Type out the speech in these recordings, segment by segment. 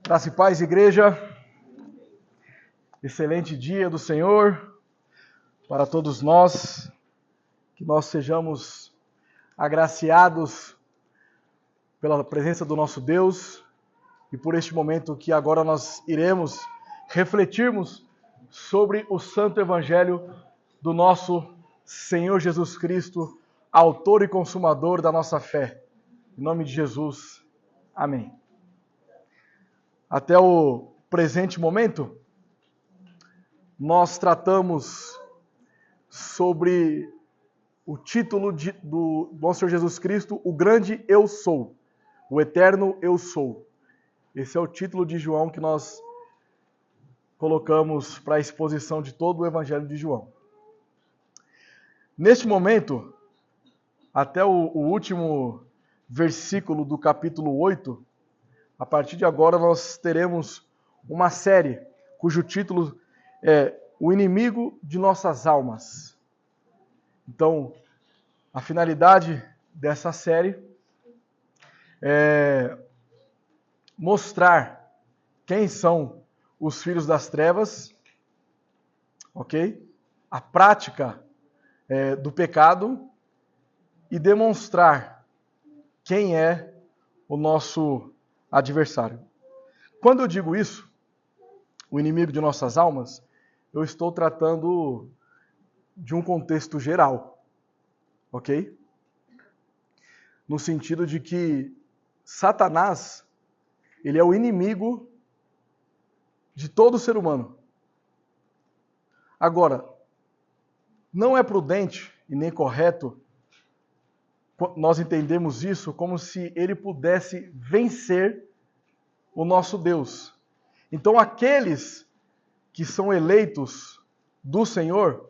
Graça e paz, igreja. Excelente dia do Senhor para todos nós. Que nós sejamos agraciados pela presença do nosso Deus e por este momento que agora nós iremos refletirmos sobre o Santo Evangelho do nosso Senhor Jesus Cristo, autor e consumador da nossa fé. Em nome de Jesus. Amém. Até o presente momento, nós tratamos sobre o título do nosso Senhor Jesus Cristo, o grande Eu Sou, o eterno Eu Sou. Esse é o título de João que nós colocamos para a exposição de todo o Evangelho de João. Neste momento, até o último versículo do capítulo 8, a partir de agora nós teremos uma série cujo título é O Inimigo de Nossas Almas. Então, a finalidade dessa série é mostrar quem são os filhos das trevas, ok? A prática do pecado e demonstrar quem é o nosso adversário. Quando eu digo isso, o inimigo de nossas almas, eu estou tratando de um contexto geral, ok? No sentido de que Satanás, ele é o inimigo de todo ser humano. Agora, não é prudente e nem correto nós entendemos isso como se ele pudesse vencer o nosso Deus. Então, aqueles que são eleitos do Senhor,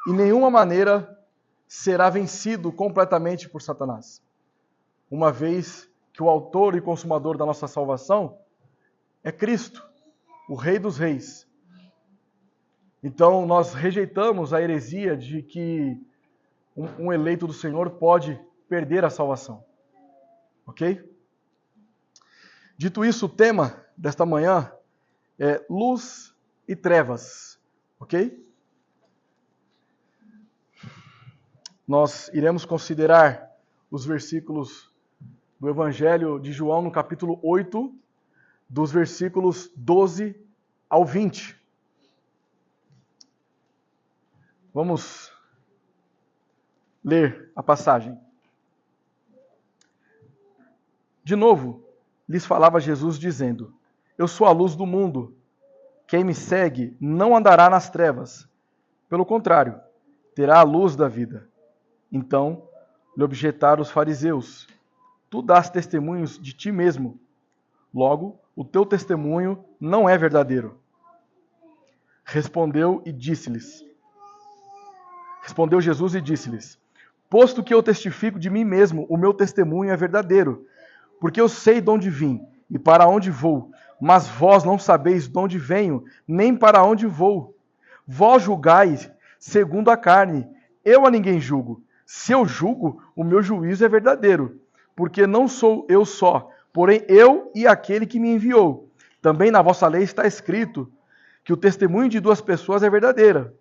em nenhuma maneira será vencido completamente por Satanás. Uma vez que o autor e consumador da nossa salvação é Cristo, o Rei dos Reis. Então, nós rejeitamos a heresia de que um eleito do Senhor pode perder a salvação. Ok? Dito isso, o tema desta manhã é luz e trevas. Ok? Nós iremos considerar os versículos do Evangelho de João no capítulo 8, dos versículos 12 ao 20. Vamos ler a passagem. De novo, lhes falava Jesus dizendo: Eu sou a luz do mundo. Quem me segue não andará nas trevas. Pelo contrário, terá a luz da vida. Então lhe objetaram os fariseus: Tu dás testemunhos de ti mesmo. Logo, o teu testemunho não é verdadeiro. Respondeu Jesus e disse-lhes: Posto que eu testifico de mim mesmo, o meu testemunho é verdadeiro. Porque eu sei de onde vim e para onde vou, mas vós não sabeis de onde venho, nem para onde vou. Vós julgais segundo a carne, eu a ninguém julgo. Se eu julgo, o meu juízo é verdadeiro, porque não sou eu só, porém eu e aquele que me enviou. Também na vossa lei está escrito que o testemunho de duas pessoas é verdadeira.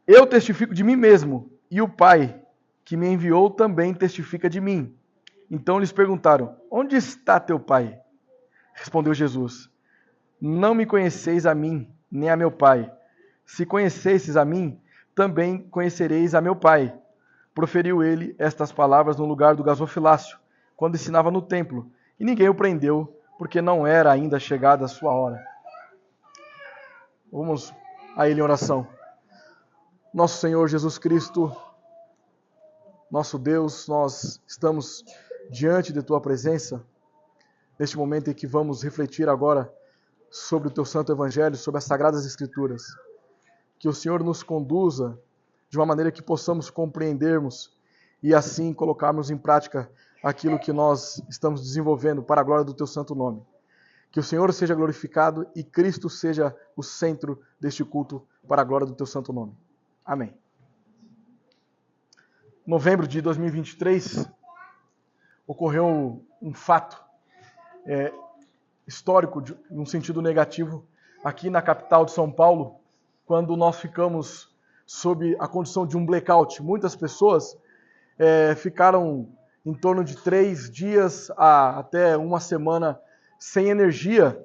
Eu testifico de mim mesmo, e o Pai que me enviou também testifica de mim. Então lhes perguntaram: Onde está teu pai? Respondeu Jesus: Não me conheceis a mim, nem a meu pai. Se conhecesseis a mim, também conhecereis a meu pai. Proferiu ele estas palavras no lugar do gasofilácio, quando ensinava no templo, e ninguém o prendeu, porque não era ainda chegada a sua hora. Vamos a ele em oração. Nosso Senhor Jesus Cristo, nosso Deus, nós estamos diante de tua presença, neste momento em que vamos refletir agora sobre o teu santo evangelho, sobre as sagradas escrituras. Que o Senhor nos conduza de uma maneira que possamos compreendermos e assim colocarmos em prática aquilo que nós estamos desenvolvendo para a glória do teu santo nome. Que o Senhor seja glorificado e Cristo seja o centro deste culto para a glória do teu santo nome. Amém. Novembro de 2023, ocorreu um fato histórico, em um sentido negativo, aqui na capital de São Paulo, quando nós ficamos sob a condição de um blackout. Muitas pessoas ficaram em torno de 3 dias a até uma semana sem energia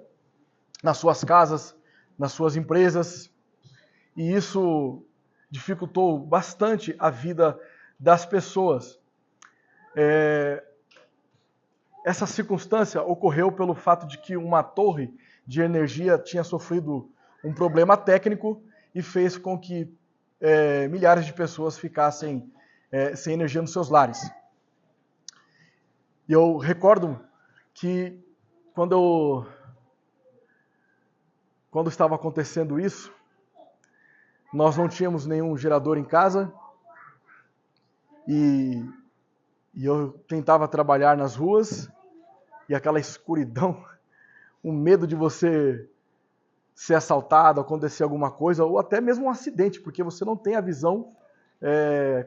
nas suas casas, nas suas empresas, e isso dificultou bastante a vida das pessoas. Essa circunstância ocorreu pelo fato de que uma torre de energia tinha sofrido um problema técnico e fez com que milhares de pessoas ficassem sem energia nos seus lares. E eu recordo que quando estava acontecendo isso, nós não tínhamos nenhum gerador em casa e eu tentava trabalhar nas ruas e aquela escuridão, o medo de você ser assaltado, acontecer alguma coisa, ou até mesmo um acidente, porque você não tem a visão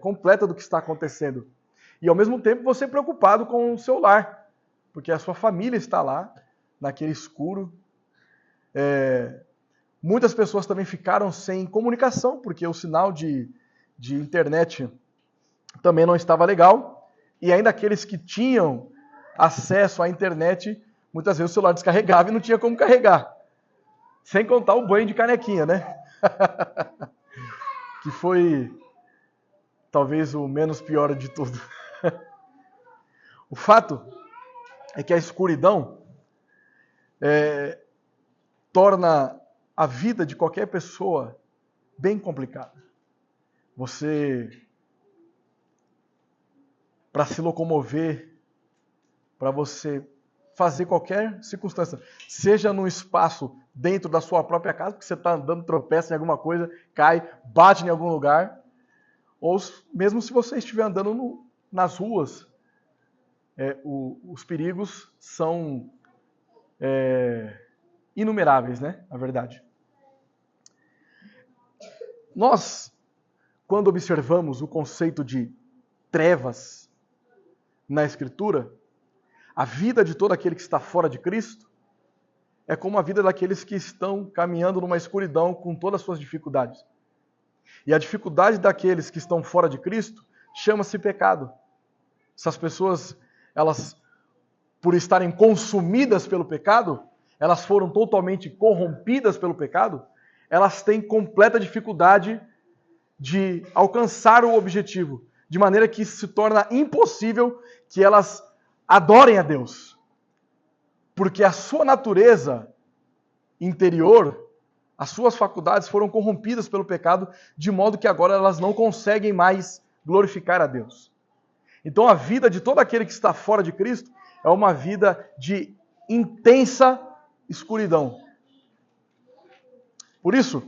completa do que está acontecendo. E ao mesmo tempo você preocupado com o seu lar, porque a sua família está lá, naquele escuro. Muitas pessoas também ficaram sem comunicação, porque o sinal de internet também não estava legal. E ainda aqueles que tinham acesso à internet, muitas vezes o celular descarregava e não tinha como carregar. Sem contar o banho de canequinha, né? Que foi talvez o menos pior de tudo. O fato é que a escuridão torna a vida de qualquer pessoa bem complicada. Você, para se locomover, para você fazer qualquer circunstância, seja num espaço dentro da sua própria casa, porque você está andando, tropeça em alguma coisa, cai, bate em algum lugar, ou mesmo se você estiver andando nas ruas, os perigos são inumeráveis, né? Na verdade. Nós, quando observamos o conceito de trevas na Escritura, a vida de todo aquele que está fora de Cristo é como a vida daqueles que estão caminhando numa escuridão com todas as suas dificuldades. E a dificuldade daqueles que estão fora de Cristo chama-se pecado. Essas pessoas, elas, por estarem consumidas pelo pecado, elas foram totalmente corrompidas pelo pecado, elas têm completa dificuldade de alcançar o objetivo, de maneira que se torna impossível que elas adorem a Deus. Porque a sua natureza interior, as suas faculdades foram corrompidas pelo pecado, de modo que agora elas não conseguem mais glorificar a Deus. Então a vida de todo aquele que está fora de Cristo é uma vida de intensa escuridão. Por isso,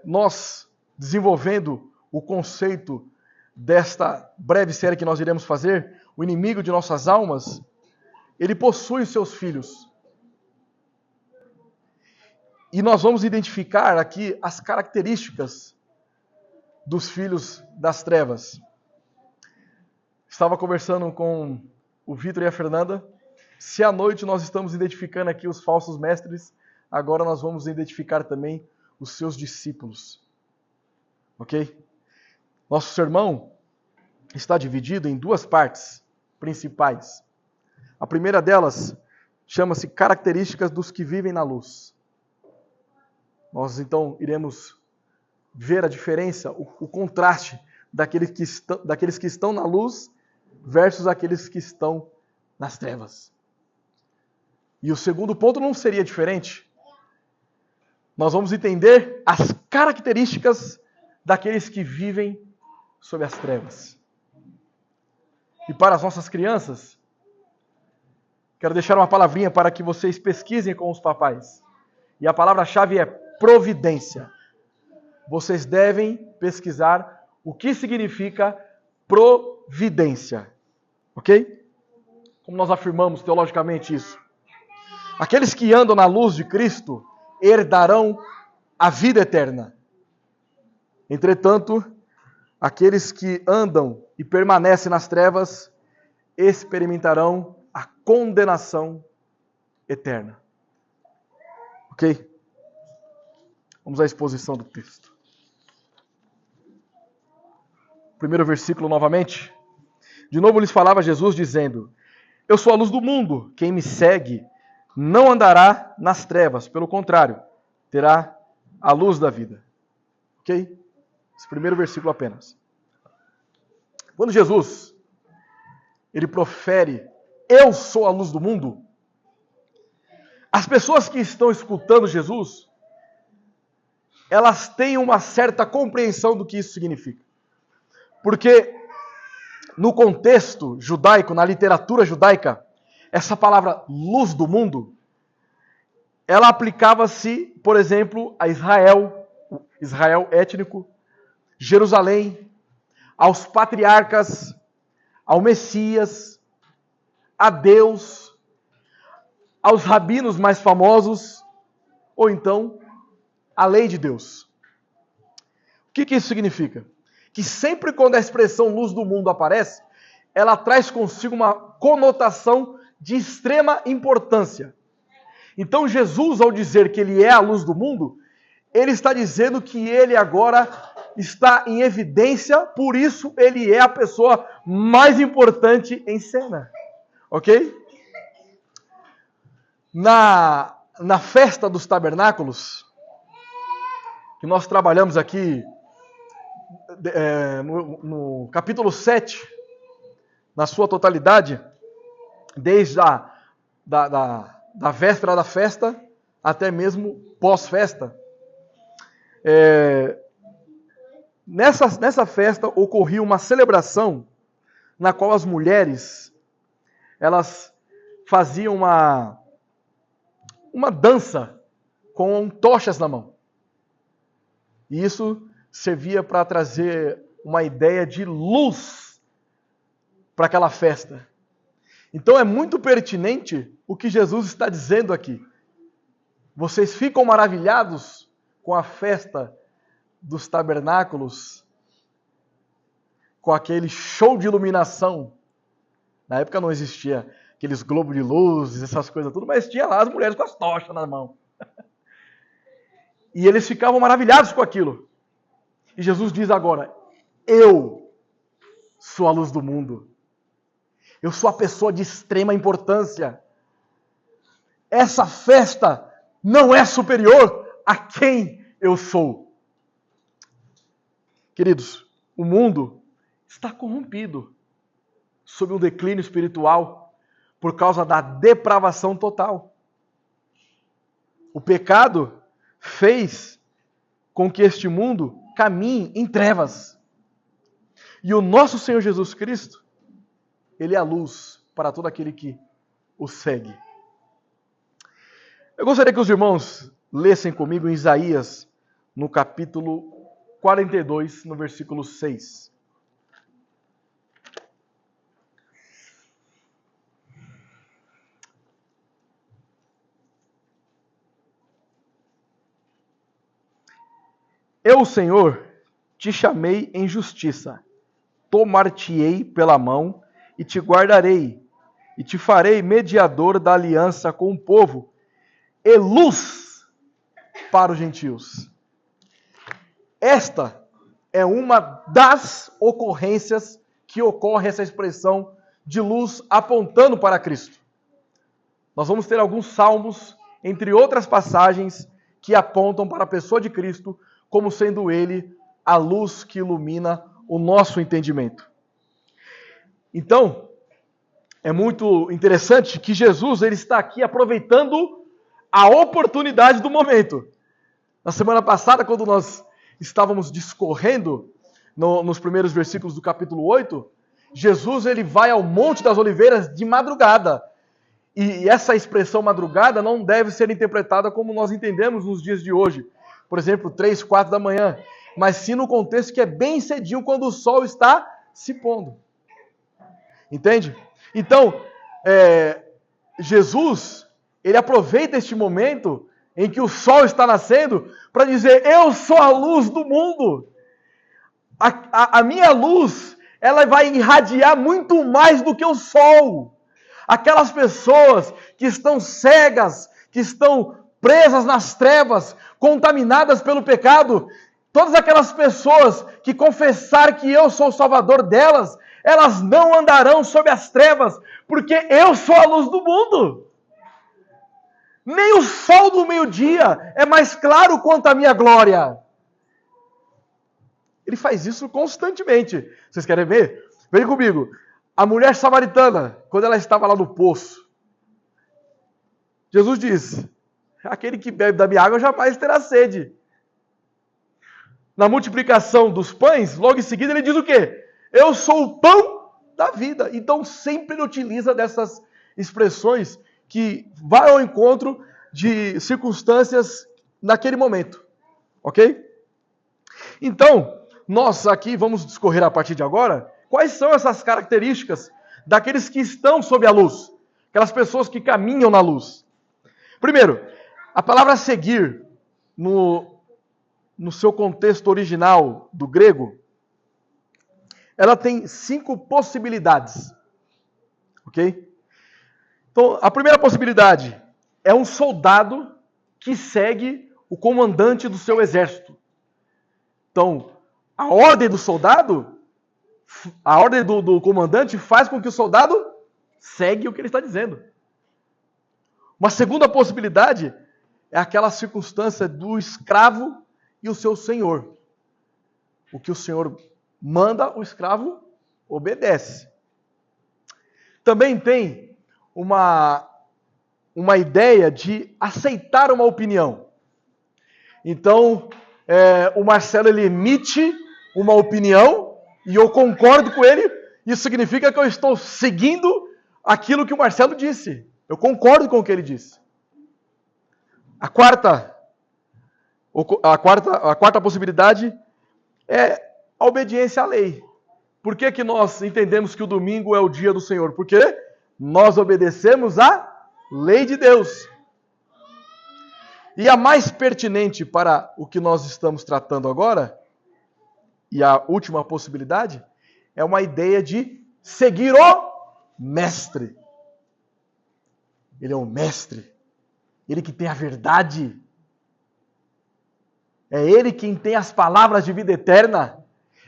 nós desenvolvendo o conceito desta breve série que nós iremos fazer, o inimigo de nossas almas, ele possui os seus filhos. E nós vamos identificar aqui as características dos filhos das trevas. Estava conversando com o Vitor e a Fernanda. Se à noite nós estamos identificando aqui os falsos mestres, agora nós vamos identificar também os seus discípulos. Ok? Nosso sermão está dividido em 2 partes principais. A primeira delas chama-se Características dos que vivem na luz. Nós então iremos ver a diferença, o contraste daqueles que estão na luz versus aqueles que estão nas trevas. E o segundo ponto não seria diferente. Nós vamos entender as características daqueles que vivem sob as trevas. E para as nossas crianças, quero deixar uma palavrinha para que vocês pesquisem com os papais. E a palavra-chave é providência. Vocês devem pesquisar o que significa providência. Ok? Como nós afirmamos teologicamente isso? Aqueles que andam na luz de Cristo herdarão a vida eterna. Entretanto, aqueles que andam e permanecem nas trevas experimentarão a condenação eterna. Ok? Vamos à exposição do texto. Primeiro versículo novamente. De novo lhes falava Jesus dizendo: Eu sou a luz do mundo. Quem me segue não andará nas trevas. Pelo contrário, terá a luz da vida. Ok? Esse primeiro versículo apenas. Quando Jesus, ele profere: Eu sou a luz do mundo. As pessoas que estão escutando Jesus, elas têm uma certa compreensão do que isso significa. Porque no contexto judaico, na literatura judaica, essa palavra luz do mundo, ela aplicava-se, por exemplo, a Israel étnico, Jerusalém, aos patriarcas, ao Messias, a Deus, aos rabinos mais famosos, ou então a lei de Deus. O que isso significa? Que sempre quando a expressão luz do mundo aparece, ela traz consigo uma conotação de extrema importância. Então Jesus, ao dizer que ele é a luz do mundo, ele está dizendo que ele agora está em evidência, por isso ele é a pessoa mais importante em cena. Ok? Na festa dos tabernáculos, que nós trabalhamos aqui no capítulo 7, na sua totalidade, desde da véspera da festa até mesmo pós-festa. Nessa festa ocorria uma celebração na qual as mulheres elas faziam uma dança com tochas na mão. E isso servia para trazer uma ideia de luz para aquela festa. Então é muito pertinente o que Jesus está dizendo aqui. Vocês ficam maravilhados com a festa dos tabernáculos, com aquele show de iluminação. Na época não existia aqueles globos de luzes, essas coisas tudo, mas tinha lá as mulheres com as tochas na mão. E eles ficavam maravilhados com aquilo. E Jesus diz agora: eu sou a luz do mundo. Eu sou a pessoa de extrema importância. Essa festa não é superior a quem eu sou. Queridos, o mundo está corrompido, sob um declínio espiritual, por causa da depravação total. O pecado fez com que este mundo caminhe em trevas. E o nosso Senhor Jesus Cristo, ele é a luz para todo aquele que o segue. Eu gostaria que os irmãos lessem comigo em Isaías, no capítulo 42, no versículo 6. Eu, Senhor, te chamei em justiça, tomar-te-ei pela mão e te guardarei, e te farei mediador da aliança com o povo, e luz para os gentios. Esta é uma das ocorrências que ocorre essa expressão de luz apontando para Cristo. Nós vamos ter alguns salmos, entre outras passagens, que apontam para a pessoa de Cristo como sendo ele a luz que ilumina o nosso entendimento. Então, é muito interessante que Jesus ele está aqui aproveitando a oportunidade do momento. Na semana passada, quando nós estávamos discorrendo nos primeiros versículos do capítulo 8, Jesus ele vai ao Monte das Oliveiras de madrugada. E essa expressão madrugada não deve ser interpretada como nós entendemos nos dias de hoje. Por exemplo, 3, 4 da manhã. Mas sim no contexto que é bem cedinho, quando o sol está se pondo. Entende? Então, Jesus, ele aproveita este momento em que o sol está nascendo para dizer: eu sou a luz do mundo. A minha luz, ela vai irradiar muito mais do que o sol. Aquelas pessoas que estão cegas, que estão presas nas trevas, contaminadas pelo pecado, todas aquelas pessoas que confessar que eu sou o Salvador delas, elas não andarão sob as trevas, porque eu sou a luz do mundo. Nem o sol do meio-dia é mais claro quanto a minha glória. Ele faz isso constantemente. Vocês querem ver? Vem comigo. A mulher samaritana, quando ela estava lá no poço, Jesus diz: aquele que bebe da minha água jamais terá sede. Na multiplicação dos pães, logo em seguida ele diz o quê? Eu sou o pão da vida. Então sempre ele utiliza dessas expressões que vai ao encontro de circunstâncias naquele momento. Ok? Então, nós aqui vamos discorrer a partir de agora quais são essas características daqueles que estão sob a luz, aquelas pessoas que caminham na luz. Primeiro, a palavra seguir, no seu contexto original do grego, ela tem 5 possibilidades. Ok? Então, a primeira possibilidade é um soldado que segue o comandante do seu exército. Então, a ordem do soldado, a ordem do comandante faz com que o soldado segue o que ele está dizendo. Uma segunda possibilidade é aquela circunstância do escravo e o seu senhor. O que o senhor manda, o escravo obedece. Também tem uma ideia de aceitar uma opinião. Então, o Marcelo ele emite uma opinião e eu concordo com ele. Isso significa que eu estou seguindo aquilo que o Marcelo disse. Eu concordo com o que ele disse. A quarta possibilidade é a obediência à lei. Por que nós entendemos que o domingo é o dia do Senhor? Porque nós obedecemos à lei de Deus. E a mais pertinente para o que nós estamos tratando agora, e a última possibilidade, é uma ideia de seguir o mestre. Ele é o mestre. Ele que tem a verdade. É ele quem tem as palavras de vida eterna.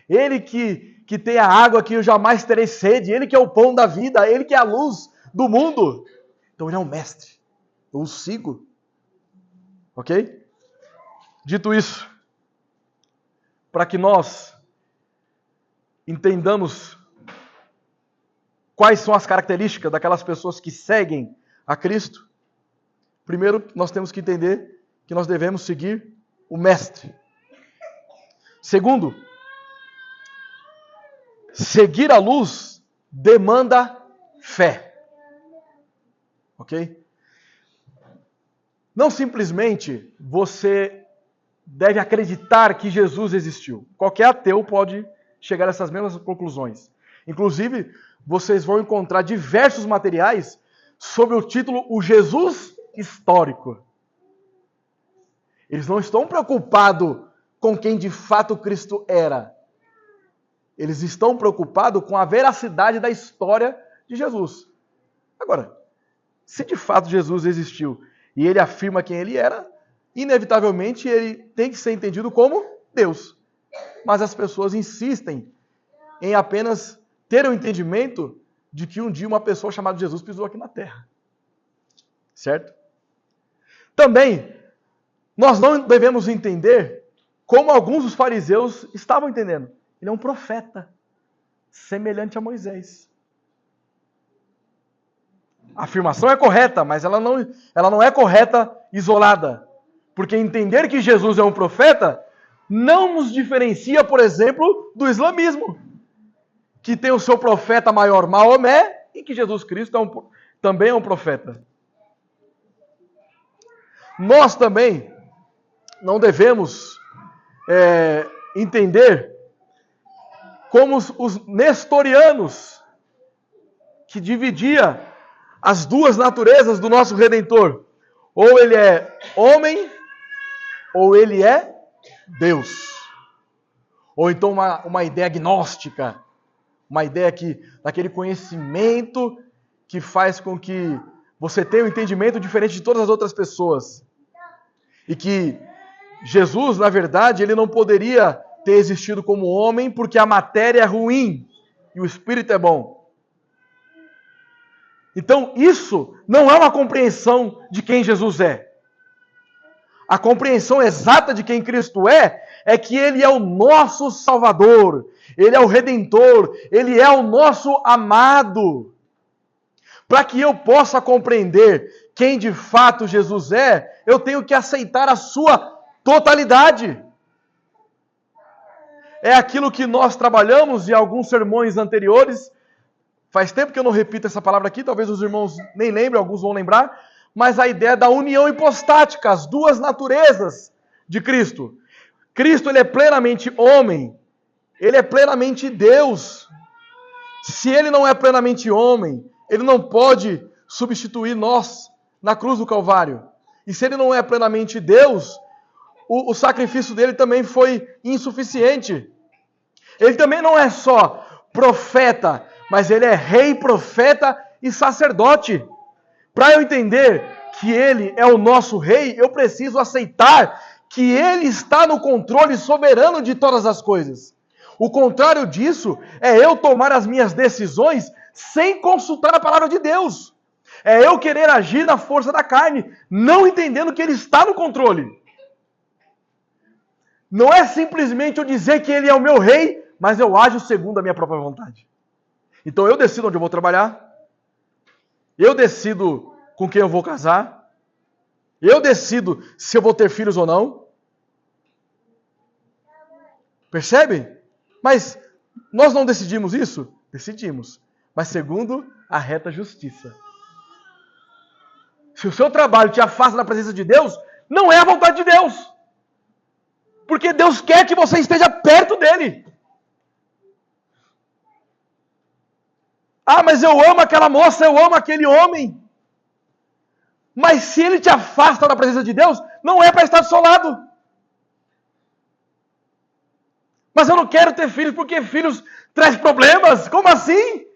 Ele que tem a água que eu jamais terei sede. Ele que é o pão da vida. Ele que é a luz do mundo. Então ele é o mestre. Eu o sigo. Ok? Dito isso, para que nós entendamos quais são as características daquelas pessoas que seguem a Cristo, primeiro nós temos que entender que nós devemos seguir o Mestre. Segundo, seguir a luz demanda fé. Ok? Não simplesmente você deve acreditar que Jesus existiu. Qualquer ateu pode chegar a essas mesmas conclusões. Inclusive, vocês vão encontrar diversos materiais sob o título O Jesus Histórico. Eles não estão preocupados com quem de fato Cristo era. Eles estão preocupados com a veracidade da história de Jesus. Agora, se de fato Jesus existiu e ele afirma quem ele era, inevitavelmente ele tem que ser entendido como Deus. Mas as pessoas insistem em apenas ter o entendimento de que um dia uma pessoa chamada Jesus pisou aqui na terra. Certo? Também, nós não devemos entender como alguns dos fariseus estavam entendendo. Ele é um profeta, semelhante a Moisés. A afirmação é correta, mas ela não é correta isolada. Porque entender que Jesus é um profeta não nos diferencia, por exemplo, do islamismo, que tem o seu profeta maior, Maomé, e que Jesus Cristo também é um profeta. Nós também não devemos entender como os nestorianos, que dividia as duas naturezas do nosso Redentor. Ou ele é homem, ou ele é Deus. Ou então uma ideia gnóstica, uma ideia daquele conhecimento que faz com que você tenha um entendimento diferente de todas as outras pessoas. E que Jesus, na verdade, ele não poderia ter existido como homem porque a matéria é ruim e o espírito é bom. Então, isso não é uma compreensão de quem Jesus é. A compreensão exata de quem Cristo é que Ele é o nosso Salvador, Ele é o Redentor, Ele é o nosso amado. Para que eu possa compreender quem de fato Jesus é, eu tenho que aceitar a sua totalidade. É aquilo que nós trabalhamos em alguns sermões anteriores. Faz tempo que eu não repito essa palavra aqui, talvez os irmãos nem lembrem, alguns vão lembrar. Mas a ideia da união hipostática, as duas naturezas de Cristo. Cristo, ele é plenamente homem, ele é plenamente Deus. Se ele não é plenamente homem, ele não pode substituir nós na cruz do Calvário. E se ele não é plenamente Deus, o sacrifício dele também foi insuficiente. Ele também não é só profeta, mas ele é rei, profeta e sacerdote. Para eu entender que ele é o nosso rei, eu preciso aceitar que ele está no controle soberano de todas as coisas. O contrário disso é eu tomar as minhas decisões sem consultar a palavra de Deus. É eu querer agir na força da carne, não entendendo que ele está no controle. Não é simplesmente eu dizer que ele é o meu rei, mas eu ajo segundo a minha própria vontade. Então eu decido onde eu vou trabalhar, eu decido com quem eu vou casar, eu decido se eu vou ter filhos ou não. Percebe? Mas nós não decidimos isso? Decidimos. Mas segundo a reta justiça. Se o seu trabalho te afasta da presença de Deus, não é a vontade de Deus. Porque Deus quer que você esteja perto dele. Ah, mas eu amo aquela moça, eu amo aquele homem. Mas se ele te afasta da presença de Deus, não é para estar do seu lado. Mas eu não quero ter filhos porque filhos traz problemas. Como assim?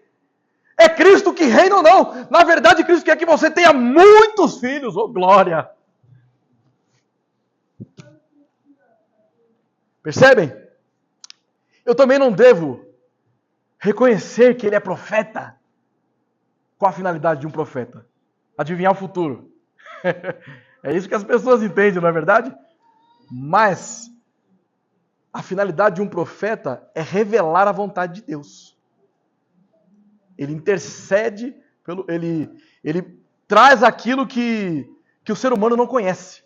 É Cristo que reina ou não? Na verdade, Cristo quer que você tenha muitos filhos. Oh, glória! Percebem? Eu também não devo reconhecer que ele é profeta. Qual a finalidade de um profeta? Adivinhar o futuro. É isso que as pessoas entendem, não é verdade? Mas a finalidade de um profeta é revelar a vontade de Deus. Ele intercede, ele traz aquilo que o ser humano não conhece.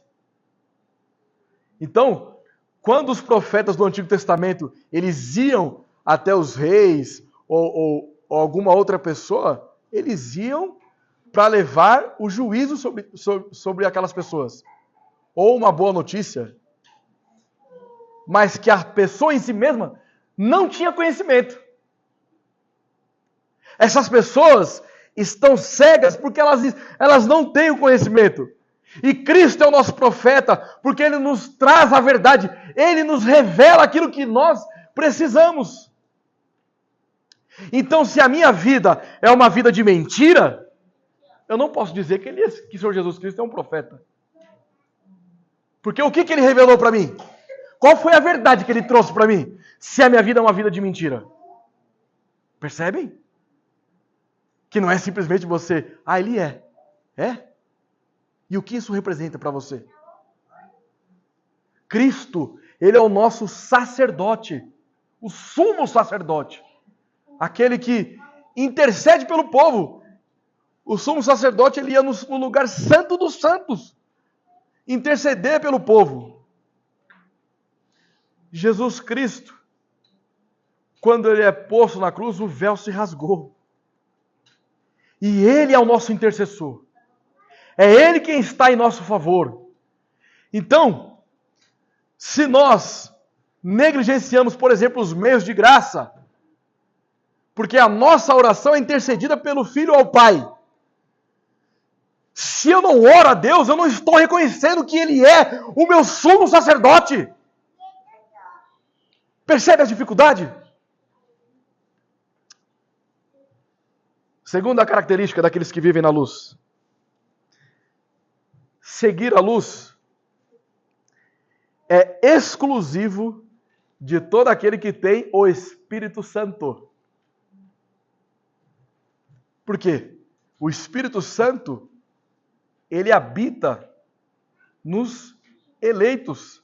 Então, quando os profetas do Antigo Testamento eles iam até os reis ou alguma outra pessoa, eles iam para levar o juízo sobre aquelas pessoas. Ou uma boa notícia. Mas que a pessoa em si mesma não tinha conhecimento. Essas pessoas estão cegas porque elas não têm o conhecimento. E Cristo é o nosso profeta porque Ele nos traz a verdade. Ele nos revela aquilo que nós precisamos. Então, se a minha vida é uma vida de mentira, eu não posso dizer que o Senhor Jesus Cristo é um profeta. Porque o que Ele revelou para mim? Qual foi a verdade que Ele trouxe para mim? Se a minha vida é uma vida de mentira. Percebem? Que não é simplesmente você, Ele é. É? E o que isso representa para você? Cristo, Ele é o nosso sacerdote. O sumo sacerdote. Aquele que intercede pelo povo. O sumo sacerdote, ele ia no lugar santo dos santos. Interceder pelo povo. Jesus Cristo, quando ele é posto na cruz, o véu se rasgou. E ele é o nosso intercessor. É ele quem está em nosso favor. Então, se nós negligenciamos, por exemplo, os meios de graça, porque a nossa oração é intercedida pelo Filho ao Pai. Se eu não oro a Deus, eu não estou reconhecendo que Ele é o meu sumo sacerdote. Percebe a dificuldade? Segunda característica daqueles que vivem na luz. Seguir a luz é exclusivo de todo aquele que tem o Espírito Santo. Por quê? O Espírito Santo, ele habita nos eleitos.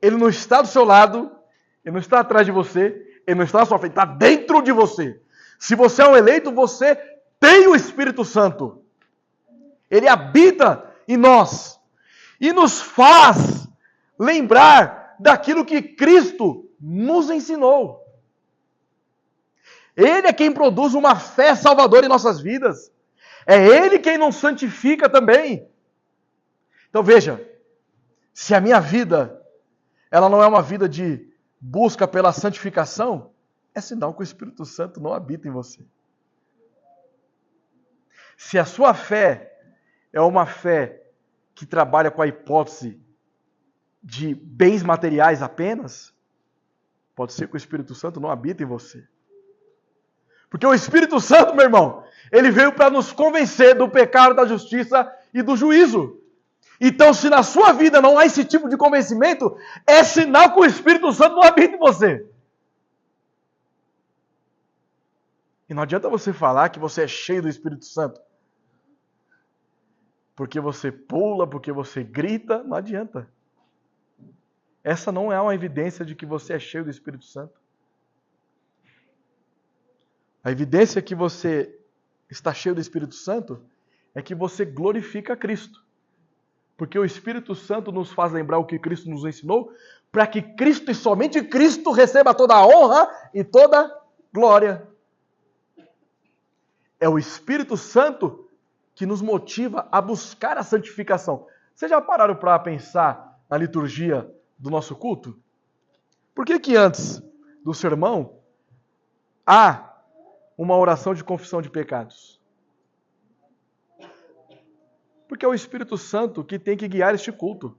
Ele não está do seu lado, ele não está atrás de você, ele não está na sua frente, está dentro de você. Se você é um eleito, você tem o Espírito Santo. Ele habita em nós e nos faz lembrar daquilo que Cristo nos ensinou. Ele é quem produz uma fé salvadora em nossas vidas. É Ele quem nos santifica também. Então veja, se a minha vida ela não é uma vida de busca pela santificação, é sinal que o Espírito Santo não habita em você. Se a sua fé é uma fé que trabalha com a hipótese de bens materiais apenas, pode ser que o Espírito Santo não habita em você. Porque o Espírito Santo, meu irmão, ele veio para nos convencer do pecado, da justiça e do juízo. Então, se na sua vida não há esse tipo de convencimento, é sinal que o Espírito Santo não habita em você. E não adianta você falar que você é cheio do Espírito Santo. Porque você pula, porque você grita, não adianta. Essa não é uma evidência de que você é cheio do Espírito Santo. A evidência que você está cheio do Espírito Santo é que você glorifica Cristo. Porque o Espírito Santo nos faz lembrar o que Cristo nos ensinou, para que Cristo e somente Cristo receba toda a honra e toda a glória. É o Espírito Santo que nos motiva a buscar a santificação. Vocês já pararam para pensar na liturgia do nosso culto? Por que antes do sermão há uma oração de confissão de pecados? Porque é o Espírito Santo que tem que guiar este culto.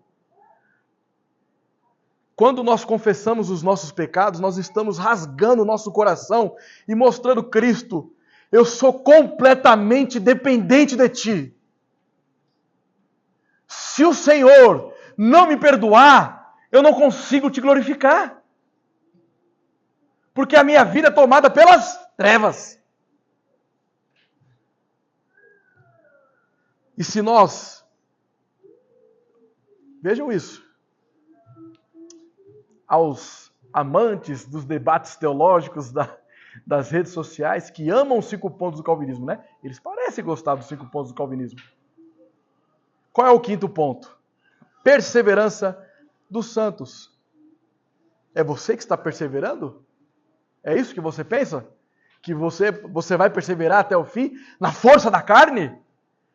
Quando nós confessamos os nossos pecados, nós estamos rasgando o nosso coração e mostrando Cristo. Eu sou completamente dependente de Ti. Se o Senhor não me perdoar, eu não consigo Te glorificar. Porque a minha vida é tomada pelas trevas. E se nós... Vejam isso. Aos amantes dos debates teológicos das redes sociais, que amam os 5 pontos do calvinismo, né? Eles parecem gostar dos 5 pontos do calvinismo. Qual é o 5º ponto? Perseverança dos santos. É você que está perseverando? É isso que você pensa? Que você vai perseverar até o fim? Na força da carne?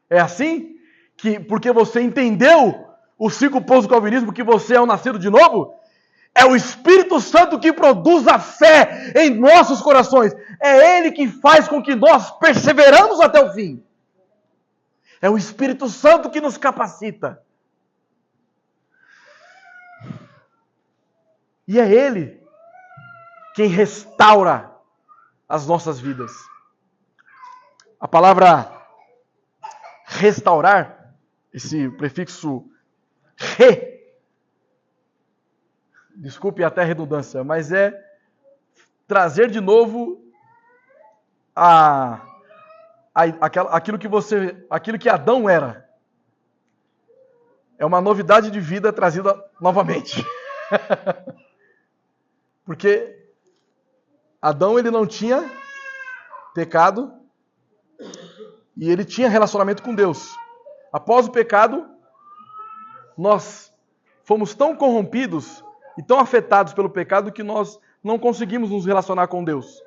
É assim? Que porque você entendeu os 5 pontos do calvinismo, que você é um nascido de novo? É o Espírito Santo que produz a fé em nossos corações. É Ele que faz com que nós perseveramos até o fim. É o Espírito Santo que nos capacita. E é Ele quem restaura as nossas vidas. A palavra restaurar, esse prefixo re, desculpe até a redundância, mas é trazer de novo aquilo que Adão era. É uma novidade de vida trazida novamente. Porque Adão, ele não tinha pecado e ele tinha relacionamento com Deus. Após o pecado, nós fomos tão corrompidos e tão afetados pelo pecado que nós não conseguimos nos relacionar com Deus.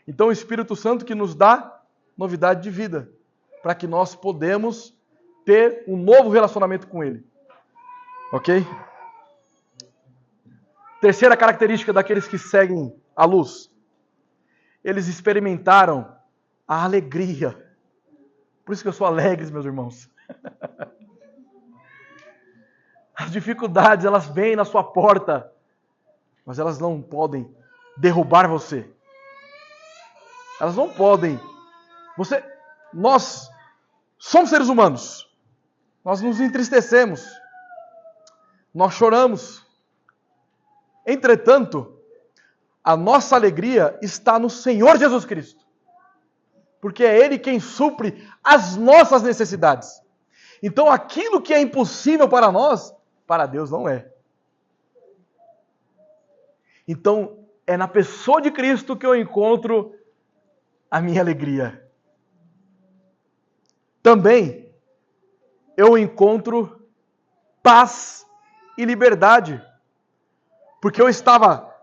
Então o Espírito Santo que nos dá novidade de vida, para que nós podemos ter um novo relacionamento com Ele. Ok? Terceira característica daqueles que seguem a luz. Eles experimentaram a alegria. Por isso que eu sou alegre, meus irmãos. As dificuldades, elas vêm na sua porta, mas elas não podem derrubar você. Elas não podem. Nós somos seres humanos. Nós nos entristecemos. Nós choramos. Entretanto, a nossa alegria está no Senhor Jesus Cristo. Porque é Ele quem supre as nossas necessidades. Então, aquilo que é impossível para nós, para Deus não é. Então, é na pessoa de Cristo que eu encontro a minha alegria. Também, eu encontro paz e liberdade. Porque eu estava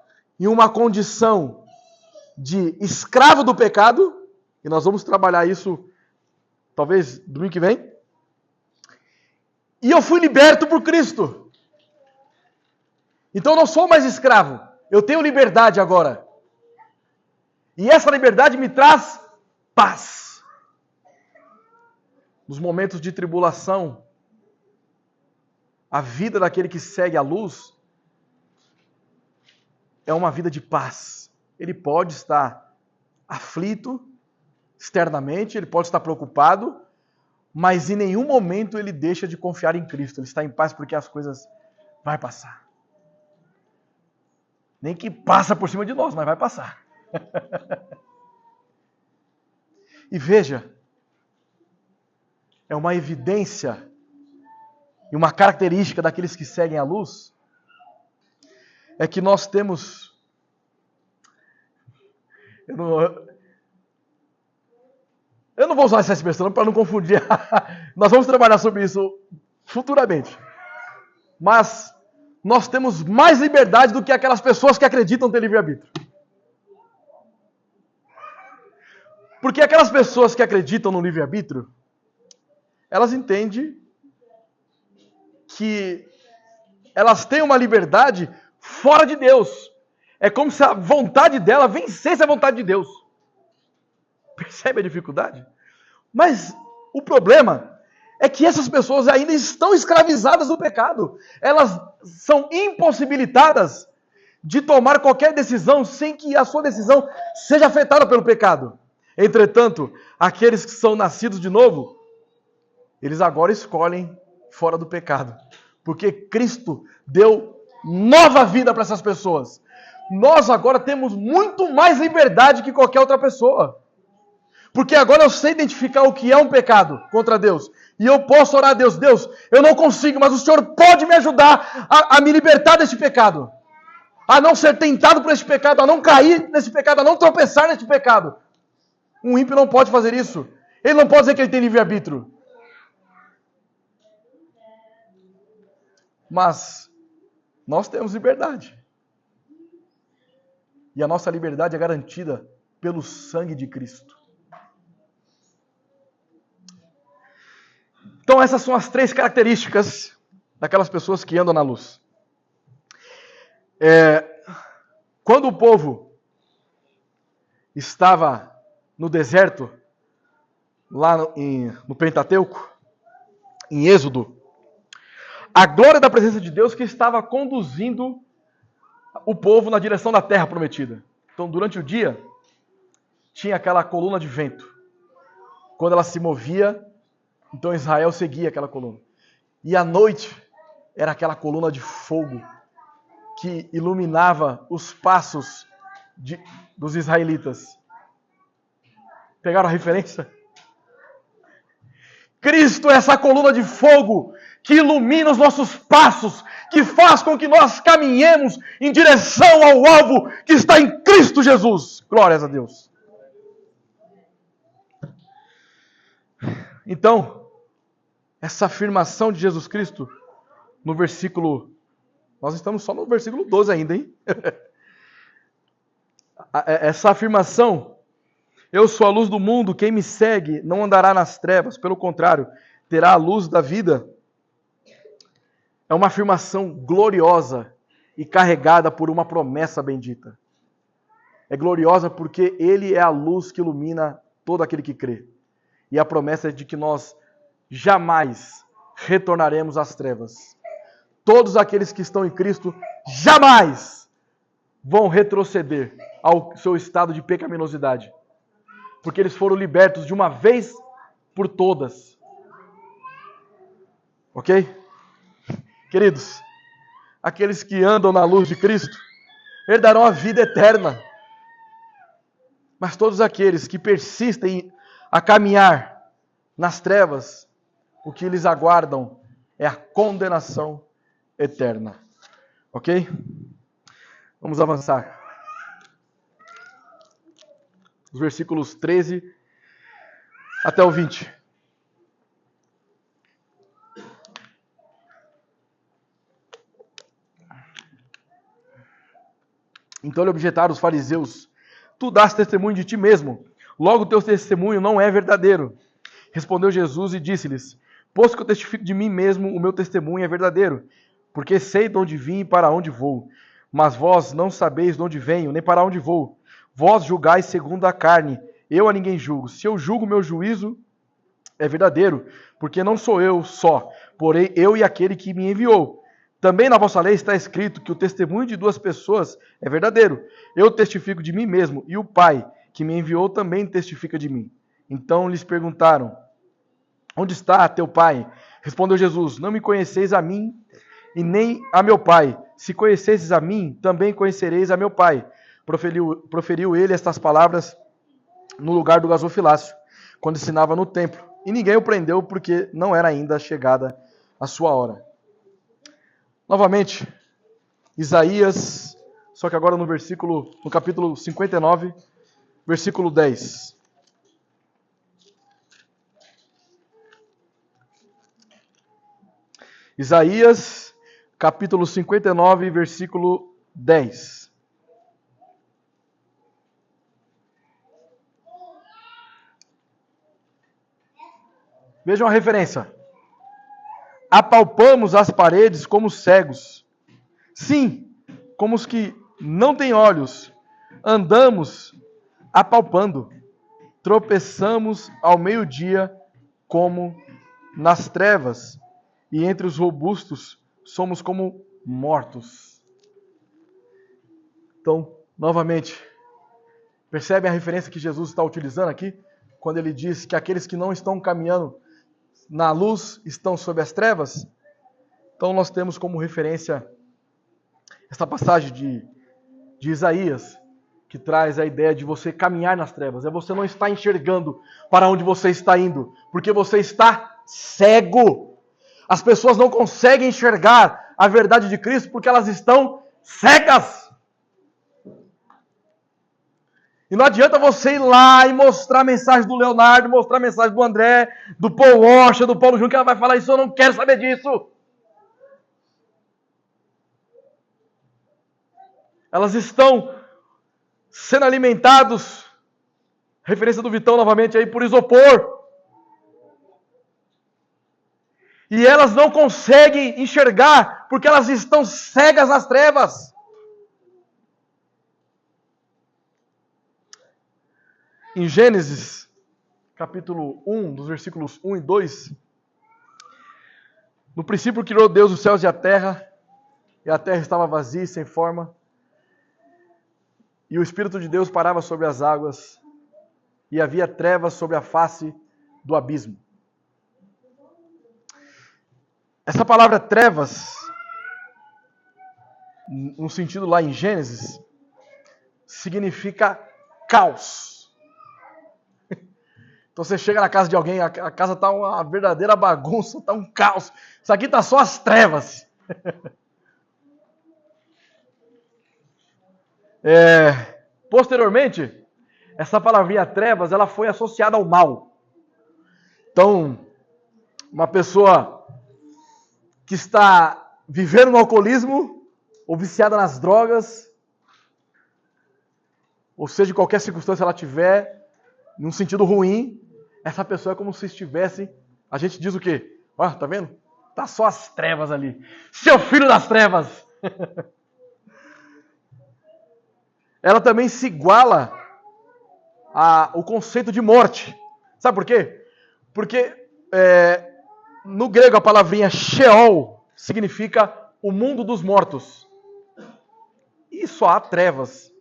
em uma condição de escravo do pecado, e nós vamos trabalhar isso talvez domingo que vem, e eu fui liberto por Cristo. Então eu não sou mais escravo, eu tenho liberdade agora. E essa liberdade me traz paz. Nos momentos de tribulação, a vida daquele que segue a luz é uma vida de paz. Ele pode estar aflito externamente, ele pode estar preocupado, mas em nenhum momento ele deixa de confiar em Cristo. Ele está em paz porque as coisas vão passar. Nem que passa por cima de nós, mas vai passar. E veja, é uma evidência e uma característica daqueles que seguem a luz, é que nós temos... Eu não vou usar essa expressão para não confundir. Nós vamos trabalhar sobre isso futuramente. Mas nós temos mais liberdade do que aquelas pessoas que acreditam ter livre-arbítrio. Porque aquelas pessoas que acreditam no livre-arbítrio, elas entendem que elas têm uma liberdade fora de Deus. É como se a vontade dela vencesse a vontade de Deus. Percebe a dificuldade? Mas o problema é que essas pessoas ainda estão escravizadas do pecado. Elas são impossibilitadas de tomar qualquer decisão sem que a sua decisão seja afetada pelo pecado. Entretanto, aqueles que são nascidos de novo, eles agora escolhem fora do pecado. Porque Cristo deu nova vida para essas pessoas. Nós agora temos muito mais liberdade que qualquer outra pessoa. Porque agora eu sei identificar o que é um pecado contra Deus. E eu posso orar a Deus. Deus, eu não consigo, mas o Senhor pode me ajudar a me libertar desse pecado. A não ser tentado por esse pecado, a não cair nesse pecado, a não tropeçar nesse pecado. Um ímpio não pode fazer isso. Ele não pode dizer que ele tem livre-arbítrio. Mas nós temos liberdade. E a nossa liberdade é garantida pelo sangue de Cristo. Então essas são as 3 características daquelas pessoas que andam na luz. Quando o povo estava no deserto, lá no Pentateuco, em Êxodo, a glória da presença de Deus que estava conduzindo o povo na direção da terra prometida. Então, durante o dia, tinha aquela coluna de vento. Quando ela se movia, então Israel seguia aquela coluna. E à noite, era aquela coluna de fogo que iluminava os passos dos israelitas. Pegaram a referência? Cristo é essa coluna de fogo que ilumina os nossos passos, que faz com que nós caminhemos em direção ao alvo que está em Cristo Jesus. Glórias a Deus. Então, essa afirmação de Jesus Cristo, no versículo... Nós estamos só no versículo 12 ainda, hein? Essa afirmação, eu sou a luz do mundo, quem me segue não andará nas trevas, pelo contrário, terá a luz da vida. É uma afirmação gloriosa e carregada por uma promessa bendita. É gloriosa porque Ele é a luz que ilumina todo aquele que crê. E a promessa é de que nós jamais retornaremos às trevas. Todos aqueles que estão em Cristo jamais vão retroceder ao seu estado de pecaminosidade. porque eles foram libertos de uma vez por todas. Ok? Queridos, aqueles que andam na luz de Cristo herdarão a vida eterna. Mas todos aqueles que persistem a caminhar nas trevas, o que lhes aguardam é a condenação eterna. Ok? Vamos avançar. Os versículos 13 até o 20. Então lhe objetaram os fariseus: tu dás testemunho de ti mesmo, logo o teu testemunho não é verdadeiro. Respondeu Jesus e disse-lhes: posto que eu testifico de mim mesmo, o meu testemunho é verdadeiro, porque sei de onde vim e para onde vou. Mas vós não sabeis de onde venho, nem para onde vou. Vós julgais segundo a carne, eu a ninguém julgo. Se eu julgo, meu juízo é verdadeiro, porque não sou eu só, porém eu e aquele que me enviou. Também na vossa lei está escrito que o testemunho de duas pessoas é verdadeiro. Eu testifico de mim mesmo, e o Pai que me enviou também testifica de mim. Então lhes perguntaram: onde está teu Pai? Respondeu Jesus: não me conheceis a mim e nem a meu Pai. Se conhecesseis a mim, também conhecereis a meu Pai. Proferiu ele estas palavras no lugar do gasofilácio, quando ensinava no templo. E ninguém o prendeu, porque não era ainda chegada a sua hora. Novamente, Isaías, só que agora no capítulo 59, versículo 10. Isaías, capítulo 59, versículo 10. Vejam a referência. Apalpamos as paredes como cegos. Sim, como os que não têm olhos. Andamos apalpando. Tropeçamos ao meio-dia como nas trevas. E entre os robustos somos como mortos. Então, novamente, percebem a referência que Jesus está utilizando aqui? Quando ele diz que aqueles que não estão caminhando na luz estão sob as trevas. Então nós temos como referência esta passagem de Isaías, que traz a ideia de você caminhar nas trevas. É você não estar enxergando para onde você está indo, porque você está cego. As pessoas não conseguem enxergar a verdade de Cristo porque elas estão cegas. E não adianta você ir lá e mostrar a mensagem do Leonardo, mostrar a mensagem do André, do Paul Washer, do Paulo Júnior, que ela vai falar isso, eu não quero saber disso. Elas estão sendo alimentados, referência do Vitão novamente aí, por isopor. E elas não conseguem enxergar, porque elas estão cegas nas trevas. Em Gênesis, capítulo 1, dos versículos 1 e 2, no princípio criou Deus os céus e a terra estava vazia e sem forma, e o Espírito de Deus parava sobre as águas, e havia trevas sobre a face do abismo. Essa palavra trevas, no sentido lá em Gênesis, significa caos. Então você chega na casa de alguém, a casa está uma verdadeira bagunça, está um caos. Isso aqui está só as trevas. Posteriormente, essa palavrinha trevas, ela foi associada ao mal. Então, uma pessoa que está vivendo no alcoolismo, ou viciada nas drogas, ou seja, qualquer circunstância ela tiver, num sentido ruim, essa pessoa é como se estivesse, a gente diz o quê? Ó, tá vendo? Tá só as trevas ali. Seu filho das trevas! Ela também se iguala ao conceito de morte. Sabe por quê? Porque no grego a palavrinha Sheol significa o mundo dos mortos. E só há trevas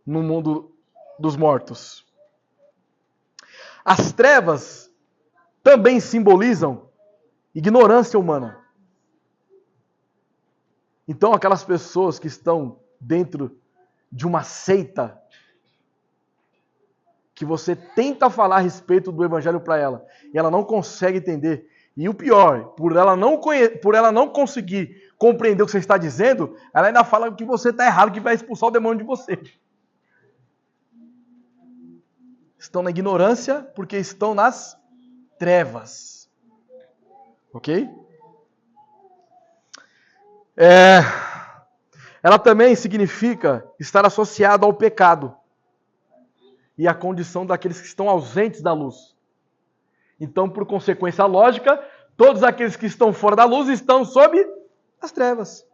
no mundo dos mortos. As trevas também simbolizam ignorância humana. Então, aquelas pessoas que estão dentro de uma seita, que você tenta falar a respeito do evangelho para ela, e ela não consegue entender. E o pior, por ela não conseguir compreender o que você está dizendo, ela ainda fala que você está errado, que vai expulsar o demônio de você. Estão na ignorância porque estão nas trevas. Ok? Ela também significa estar associada ao pecado e à condição daqueles que estão ausentes da luz. Então, por consequência lógica, todos aqueles que estão fora da luz estão sob as trevas.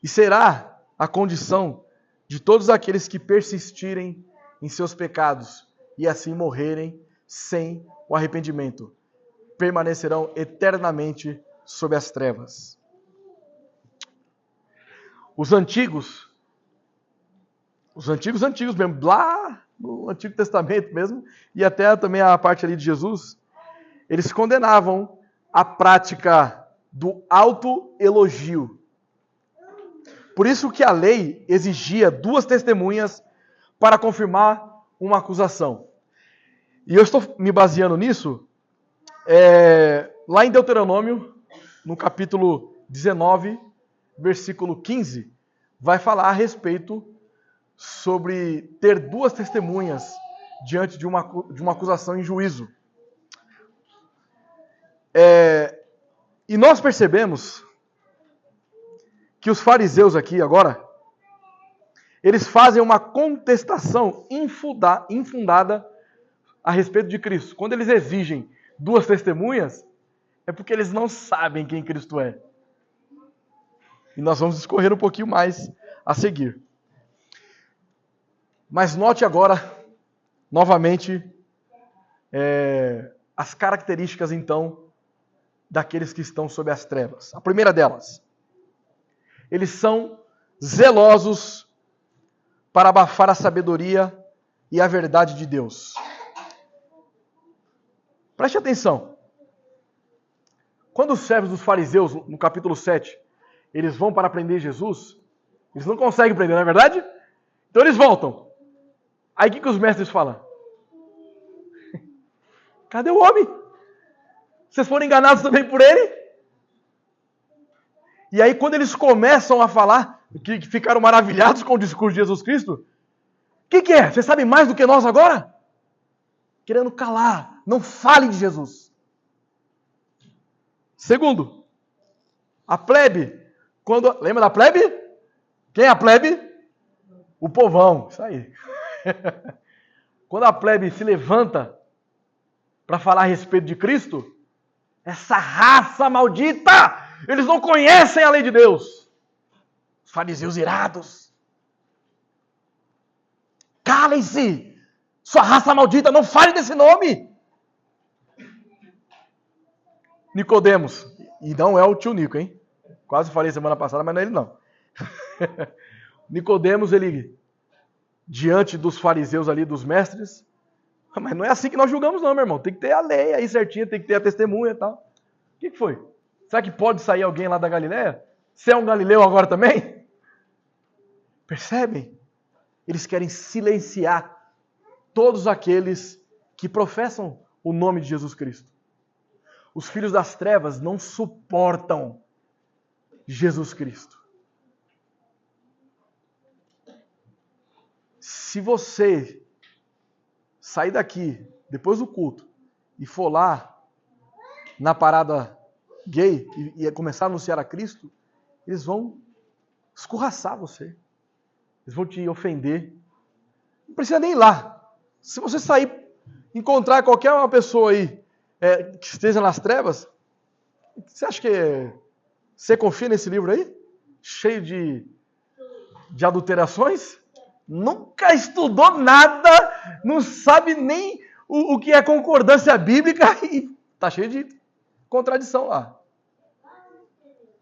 E será a condição de todos aqueles que persistirem em seus pecados e assim morrerem sem o arrependimento. Permanecerão eternamente sob as trevas. Os antigos mesmo, lá no Antigo Testamento mesmo, e até também a parte ali de Jesus, eles condenavam a prática do autoelogio. Por isso que a lei exigia 2 testemunhas para confirmar uma acusação. E eu estou me baseando nisso, lá em Deuteronômio, no capítulo 19, versículo 15, vai falar a respeito sobre ter 2 testemunhas diante de uma acusação em juízo. E nós percebemos que os fariseus aqui agora, eles fazem uma contestação infundada a respeito de Cristo. Quando eles exigem 2 testemunhas, é porque eles não sabem quem Cristo é. E nós vamos discorrer um pouquinho mais a seguir. Mas note agora, novamente, as características, então, daqueles que estão sob as trevas. A primeira delas, eles são zelosos para abafar a sabedoria e a verdade de Deus. Preste atenção. Quando os servos dos fariseus, no capítulo 7, eles vão para prender Jesus, eles não conseguem prender, não é verdade? Então eles voltam. Aí o que os mestres falam? Cadê o homem? Vocês foram enganados também por ele? E aí quando eles começam a falar, que ficaram maravilhados com o discurso de Jesus Cristo, o que é? Vocês sabem mais do que nós agora? Querendo calar, não falem de Jesus. Segundo, a plebe, lembra da plebe? Quem é a plebe? O povão, isso aí. Quando a plebe se levanta para falar a respeito de Cristo, essa raça maldita, eles não conhecem a lei de Deus. Os fariseus irados. Calem-se, sua raça maldita, não fale desse nome. Nicodemos, e não é o tio Nico, hein? Quase falei semana passada, mas não é ele não. Nicodemos, ele, diante dos fariseus ali, dos mestres, mas não é assim que nós julgamos não, meu irmão. Tem que ter a lei aí certinha, tem que ter a testemunha e tal. O que foi? Será que pode sair alguém lá da Galileia? Você é um galileu agora também? Percebem? Eles querem silenciar todos aqueles que professam o nome de Jesus Cristo. Os filhos das trevas não suportam Jesus Cristo. Se você sair daqui, depois do culto, e for lá na parada gay e começar a anunciar a Cristo, eles vão escorraçar você. Eles vão te ofender. Não precisa nem ir lá. Se você sair, encontrar qualquer uma pessoa aí que esteja nas trevas, você acha que você confia nesse livro aí? Cheio de adulterações? Nunca estudou nada, não sabe nem o que é concordância bíblica e está cheio de contradição lá.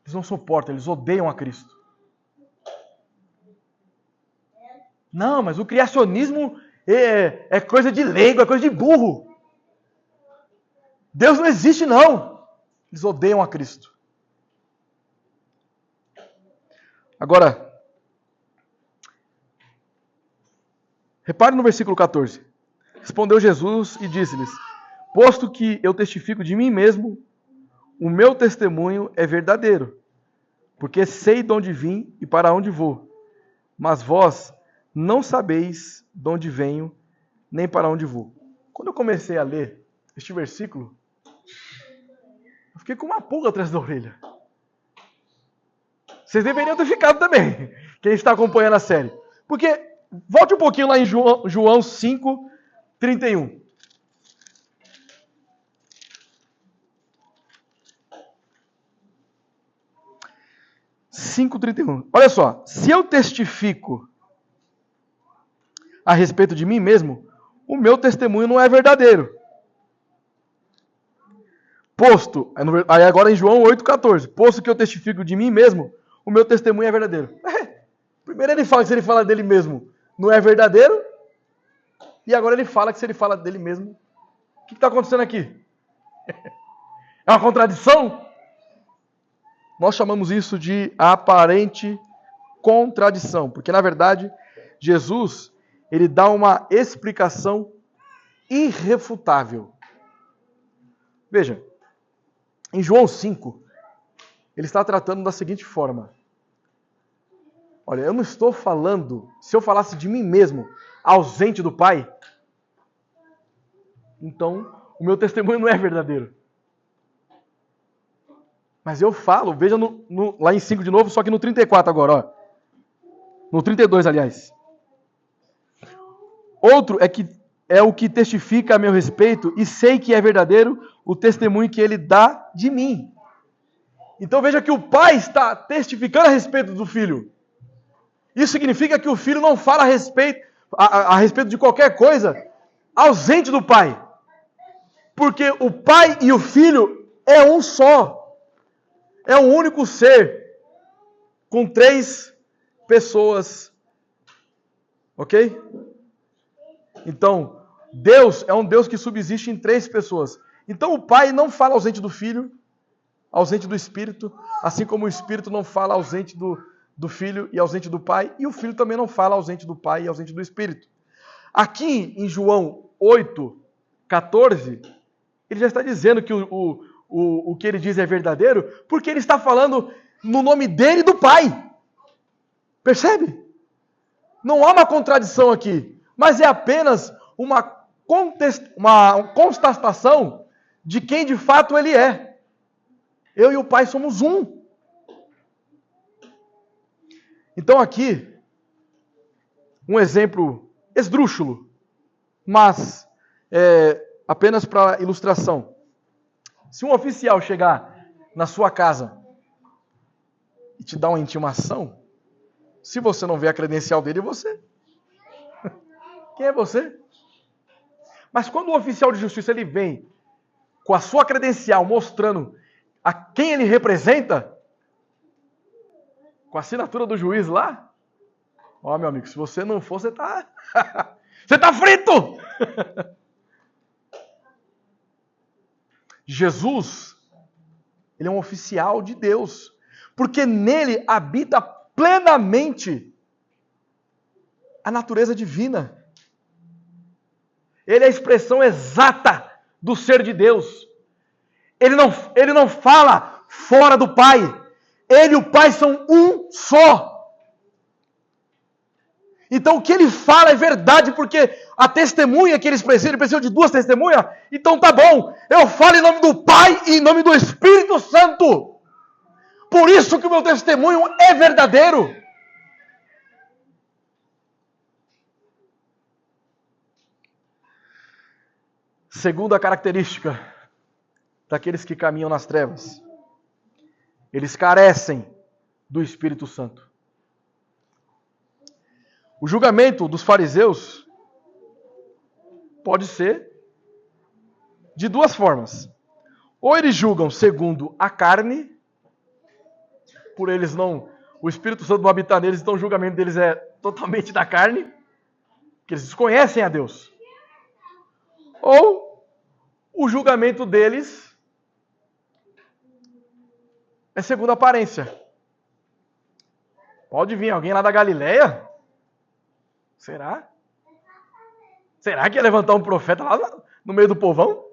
Eles não suportam, eles odeiam a Cristo. Não, mas o criacionismo É coisa de leigo, é coisa de burro. Deus não existe, não. Eles odeiam a Cristo. Agora, repare no versículo 14. Respondeu Jesus e disse-lhes: posto que eu testifico de mim mesmo, o meu testemunho é verdadeiro, porque sei de onde vim e para onde vou. Mas vós não sabeis de onde venho, nem para onde vou. Quando eu comecei a ler este versículo, eu fiquei com uma pulga atrás da orelha. Vocês deveriam ter ficado também, quem está acompanhando a série. Porque, volte um pouquinho lá em João 5, 31. Olha só, se eu testifico a respeito de mim mesmo, o meu testemunho não é verdadeiro. Aí agora em João 8,14, posto que eu testifico de mim mesmo, o meu testemunho é verdadeiro. Primeiro ele fala que se ele fala dele mesmo não é verdadeiro, e agora ele fala que se ele fala dele mesmo, o que está acontecendo aqui? É uma contradição? Nós chamamos isso de aparente contradição, porque na verdade Jesus, ele dá uma explicação irrefutável. Veja, em João 5, ele está tratando da seguinte forma: olha, eu não estou falando, se eu falasse de mim mesmo, ausente do Pai, então o meu testemunho não é verdadeiro. Mas eu falo, veja lá em 5 de novo, só que no 34 agora, ó. No 32, aliás. Outro é o que testifica a meu respeito e sei que é verdadeiro o testemunho que ele dá de mim. Então veja que o Pai está testificando a respeito do Filho. Isso significa que o Filho não fala a respeito de qualquer coisa ausente do Pai. Porque o Pai e o Filho é um só. É um único ser com 3 pessoas. Ok? Então, Deus é um Deus que subsiste em 3 pessoas. Então o Pai não fala ausente do Filho, ausente do Espírito, assim como o Espírito não fala ausente do Filho e ausente do Pai, e o Filho também não fala ausente do Pai e ausente do Espírito. Aqui em João 8, 14, ele já está dizendo que o que ele diz é verdadeiro, porque ele está falando no nome dele e do Pai. Percebe? Não há uma contradição aqui, mas é apenas uma constatação de quem de fato ele é. Eu e o Pai somos um. Então aqui, um exemplo esdrúxulo, mas apenas para ilustração. Se um oficial chegar na sua casa e te dar uma intimação, se você não vê a credencial dele, você. Quem é você? Mas quando o oficial de justiça ele vem com a sua credencial mostrando a quem ele representa, com a assinatura do juiz lá, ó, meu amigo, se você não for, você tá você tá frito! Jesus, ele é um oficial de Deus, porque nele habita plenamente a natureza divina. Ele é a expressão exata do ser de Deus. Ele não fala fora do Pai. Ele e o Pai são um só. Então o que ele fala é verdade, porque a testemunha que ele precisam de 2 testemunhas, então tá bom, eu falo em nome do Pai e em nome do Espírito Santo. Por isso que o meu testemunho é verdadeiro. Segunda característica daqueles que caminham nas trevas: eles carecem do Espírito Santo. O julgamento dos fariseus pode ser de 2 formas. Ou eles julgam segundo a carne, por eles não, o Espírito Santo não habitar neles, então o julgamento deles é totalmente da carne, porque eles desconhecem a Deus. Ou o julgamento deles é segundo a aparência. Pode vir alguém lá da Galileia? Será? Será que ia levantar um profeta lá no meio do povão?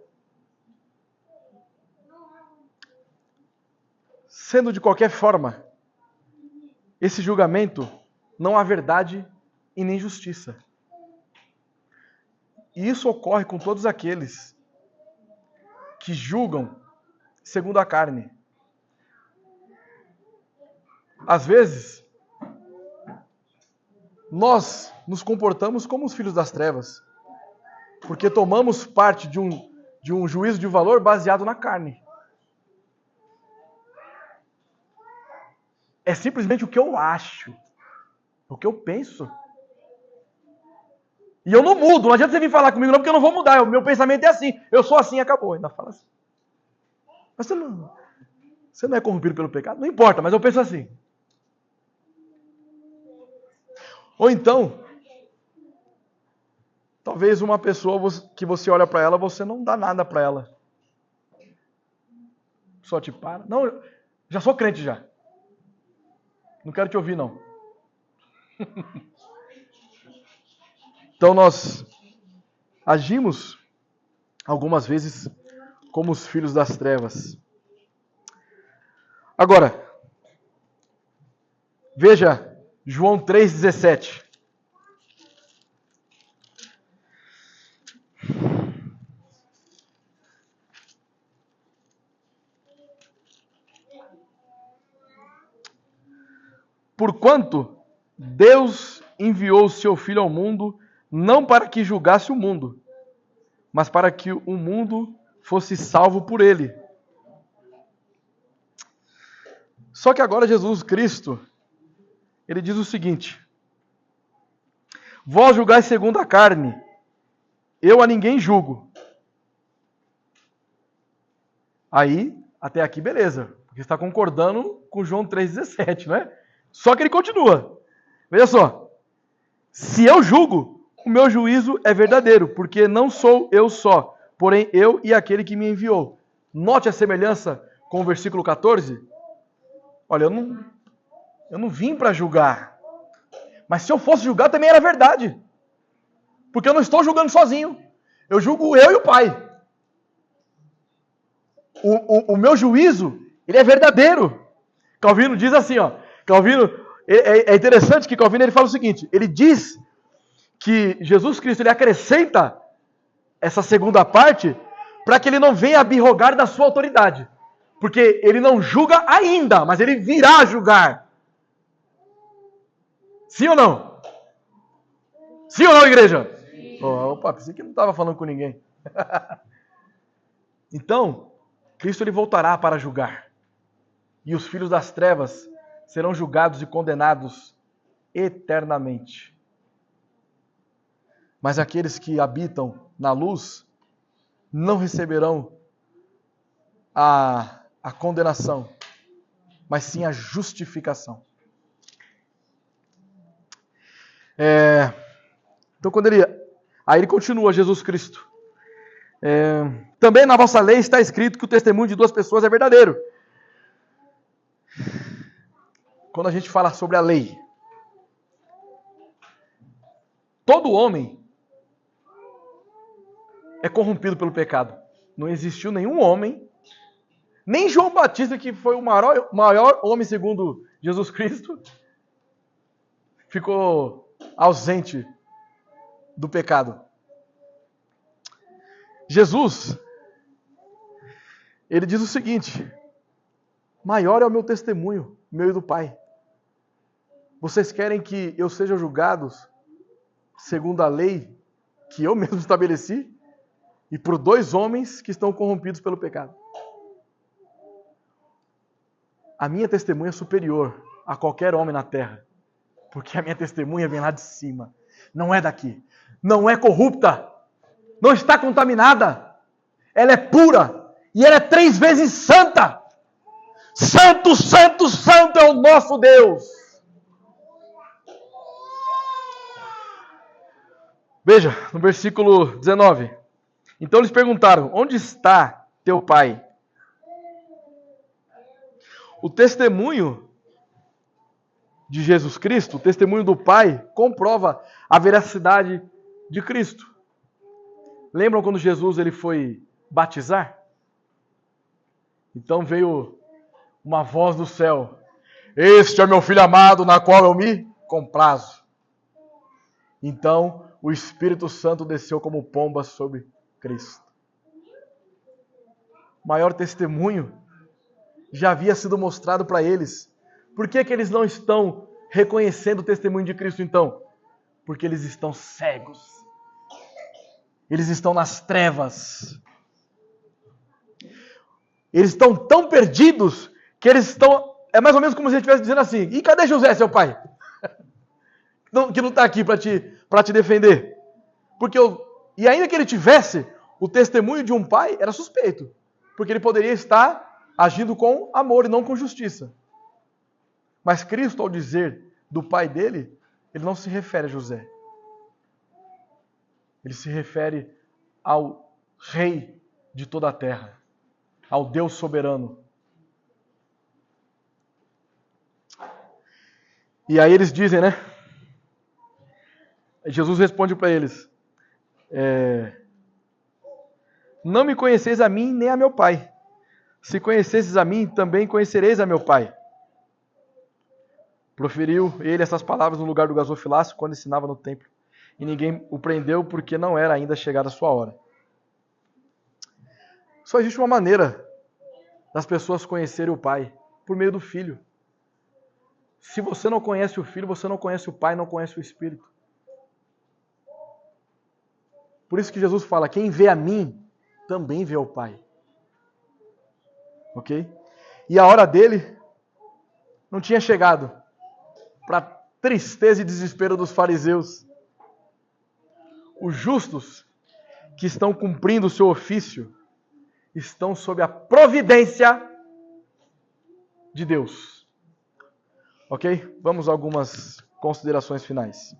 Sendo de qualquer forma, esse julgamento não há verdade e nem justiça. E isso ocorre com todos aqueles que julgam segundo a carne. Às vezes, nós nos comportamos como os filhos das trevas, porque tomamos parte de um juízo de valor baseado na carne. É simplesmente o que eu acho, o que eu penso. E eu não mudo, não adianta você vir falar comigo não, porque eu não vou mudar, o meu pensamento é assim, eu sou assim e acabou, ainda fala assim. Mas você não é corrompido pelo pecado? Não importa, mas eu penso assim. Ou então, talvez uma pessoa que você olha para ela, você não dá nada para ela. Só te para. Não, já sou crente já. Não quero te ouvir, não. Então nós agimos algumas vezes como os filhos das trevas. Agora, veja João 3,17. Porquanto Deus enviou o seu Filho ao mundo, não para que julgasse o mundo, mas para que o mundo fosse salvo por ele. Só que agora Jesus Cristo, ele diz o seguinte: vós julgais segundo a carne, eu a ninguém julgo. Aí, até aqui beleza, porque está concordando com João 3,17, né? Só que ele continua. Veja só. Se eu julgo, o meu juízo é verdadeiro, porque não sou eu só, porém eu e aquele que me enviou. Note a semelhança com o versículo 14. Olha, eu não vim para julgar. Mas se eu fosse julgar, também era verdade. Porque eu não estou julgando sozinho. Eu julgo eu e o Pai. O meu juízo, ele é verdadeiro. Calvino diz assim, ó. Calvino, é interessante que Calvino ele fala o seguinte, ele diz que Jesus Cristo ele acrescenta essa segunda parte para que ele não venha abirrogar da sua autoridade. Porque ele não julga ainda, mas ele virá julgar. Sim ou não? Sim ou não, igreja? Sim. Opa, pensei que não estava falando com ninguém. Então, Cristo ele voltará para julgar. E os filhos das trevas serão julgados e condenados eternamente. Mas aqueles que habitam na luz não receberão a condenação, mas sim a justificação. Então, aí ele continua, Jesus Cristo. Também na vossa lei está escrito que o testemunho de duas pessoas é verdadeiro. Quando a gente fala sobre a lei, todo homem é corrompido pelo pecado. Não existiu nenhum homem, nem João Batista, que foi o maior homem segundo Jesus Cristo, ficou ausente do pecado. Jesus, ele diz o seguinte: maior é o meu testemunho, meu e do Pai. Vocês querem que eu seja julgado segundo a lei que eu mesmo estabeleci e por dois homens que estão corrompidos pelo pecado? A minha testemunha é superior a qualquer homem na terra, porque a minha testemunha vem lá de cima, não é daqui, não é corrupta, não está contaminada, ela é pura e ela é 3 vezes santa. Santo, santo, santo é o nosso Deus. Veja, no versículo 19. Então eles perguntaram: onde está teu pai? O testemunho de Jesus Cristo, o testemunho do Pai, comprova a veracidade de Cristo. Lembram quando Jesus ele foi batizar? Então veio uma voz do céu: este é meu filho amado, na qual eu me comprazo. Então o Espírito Santo desceu como pomba sobre Cristo. O maior testemunho já havia sido mostrado para eles. Por que eles não estão reconhecendo o testemunho de Cristo então? Porque eles estão cegos. Eles estão nas trevas. Eles estão tão perdidos que eles estão... É mais ou menos como se ele estivesse dizendo assim: e cadê José, seu pai? Que não está aqui para te defender. E ainda que ele tivesse, o testemunho de um pai era suspeito. Porque ele poderia estar agindo com amor e não com justiça. Mas Cristo, ao dizer do pai dele, ele não se refere a José. Ele se refere ao Rei de toda a terra, ao Deus soberano. E aí eles dizem, né? Jesus responde para eles: não me conheceis a mim nem a meu Pai. Se conhecesses a mim, também conhecereis a meu Pai. Proferiu ele essas palavras no lugar do gasofilácio quando ensinava no templo. E ninguém o prendeu porque não era ainda chegada a sua hora. Só existe uma maneira das pessoas conhecerem o Pai: por meio do Filho. Se você não conhece o Filho, você não conhece o Pai, não conhece o Espírito. Por isso que Jesus fala: quem vê a mim, também vê o Pai. Ok? E a hora dele não tinha chegado. Para tristeza e desespero dos fariseus. Os justos que estão cumprindo o seu ofício estão sob a providência de Deus. Ok? Vamos a algumas considerações finais.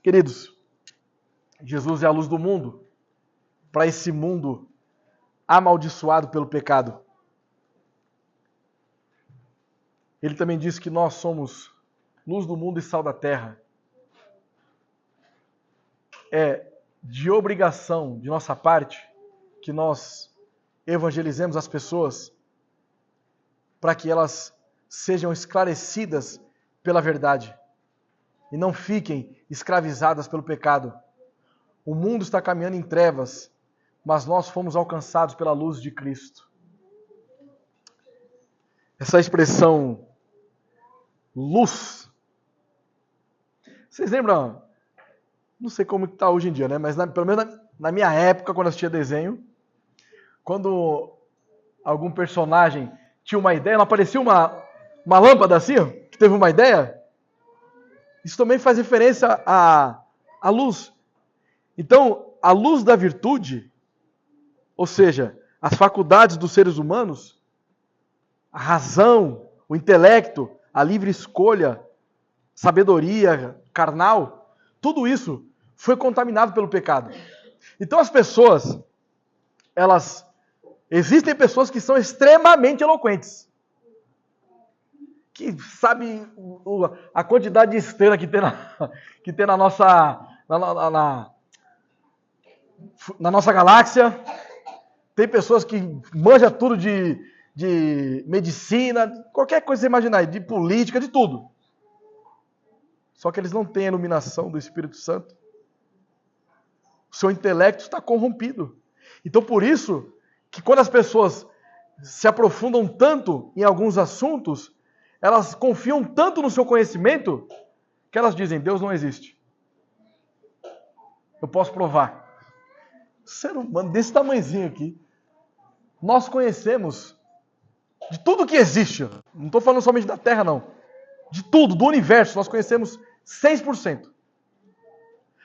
Queridos, Jesus é a luz do mundo, para esse mundo amaldiçoado pelo pecado. Ele também disse que nós somos luz do mundo e sal da terra. É de obrigação de nossa parte que nós evangelizemos as pessoas para que elas sejam esclarecidas pela verdade e não fiquem escravizadas pelo pecado. O mundo está caminhando em trevas, mas nós fomos alcançados pela luz de Cristo. Essa expressão luz, vocês lembram? Não sei como está hoje em dia, né? Mas pelo menos na minha época, quando eu assistia desenho, quando algum personagem tinha uma ideia, não aparecia uma lâmpada assim, ó, que teve uma ideia? Isso também faz referência à luz. Então, a luz da virtude, ou seja, as faculdades dos seres humanos, a razão, o intelecto, a livre escolha, sabedoria carnal, tudo isso foi contaminado pelo pecado. Então as pessoas, existem pessoas que são extremamente eloquentes, que sabem a quantidade de estrela que tem na nossa galáxia. Tem pessoas que manjam tudo de medicina, qualquer coisa que você imaginar, de política, de tudo. Só que eles não têm a iluminação do Espírito Santo. O seu intelecto está corrompido. Então, por isso, que quando as pessoas se aprofundam tanto em alguns assuntos, elas confiam tanto no seu conhecimento, que elas dizem: Deus não existe. Eu posso provar. Ser humano desse tamanhozinho aqui, nós conhecemos de tudo que existe. Não estou falando somente da Terra, não. De tudo, do universo, nós conhecemos 6%.